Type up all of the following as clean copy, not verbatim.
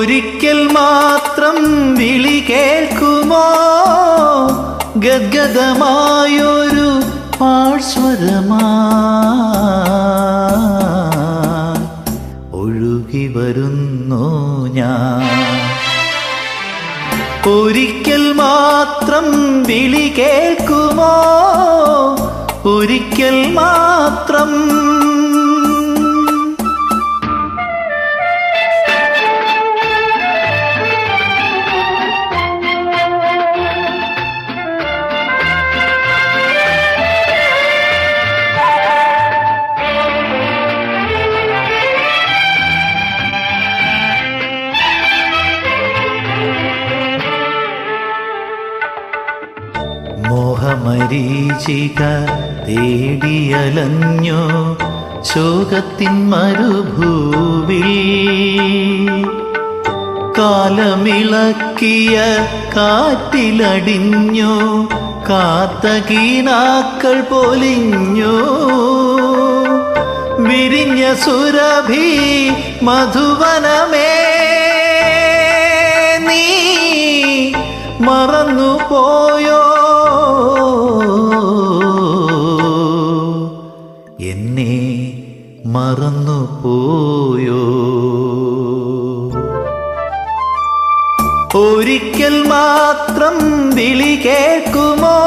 ഒരിക്കൽ മാത്രം വിളി കേൾക്കുമോ ഗദ്ഗദമായൊരു പാഴ്സ്വരമാ ഒഴുകി വരുന്നു ഞാൻ. ഒരിക്കൽ മാത്രം വിളി കേൾക്കുമോ ഒരിക്കൽ മാത്രം. മോഹമരീചിക തേടിയലഞ്ഞോ ശോകത്തിൻ മരുഭൂവിൽ. കാലമിളക്കിയ കാറ്റിലടിഞ്ഞോ കാത്തകീനാക്കൾ പൊലിഞ്ഞോ. വിരിഞ്ഞ സുരഭി മധുവനമേ നീ മറന്നുപോയോ എന്നെ മറന്നുപോയോ. ഒരിക്കൽ മാത്രം വിളി കേൾക്കുമോ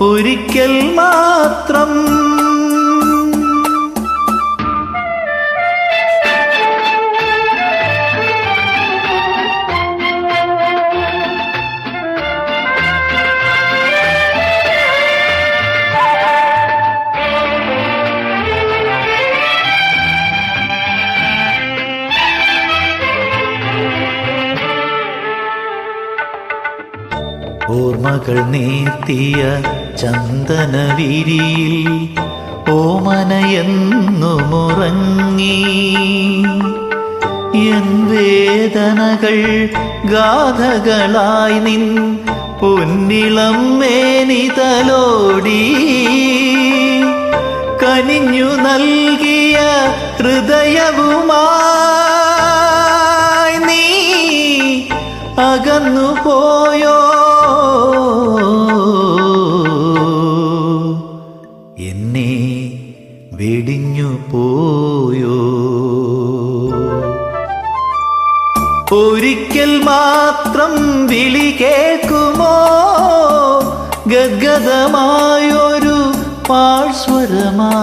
ഒരിക്കൽ മാത്രം. ഓർമ്മകൾ നീർത്തിയ ചന്ദനവിരിയിൽ ഓമനയെന്നുമുറങ്ങി. എൻ വേദനകൾ ഗാഥകളായി നിൻ പൊന്നിളം മേനിതലോടി. കനിഞ്ഞു നൽകിയ ഹൃദയവുമായി നീ അകന്നുപോയോ എന്നെ വെടിഞ്ഞു പോയോ. ഒരിക്കൽ മാത്രം വിളി കേൾക്കുമോ ഗദ്ഗദമായൊരു പാഴ്സ്വരമാ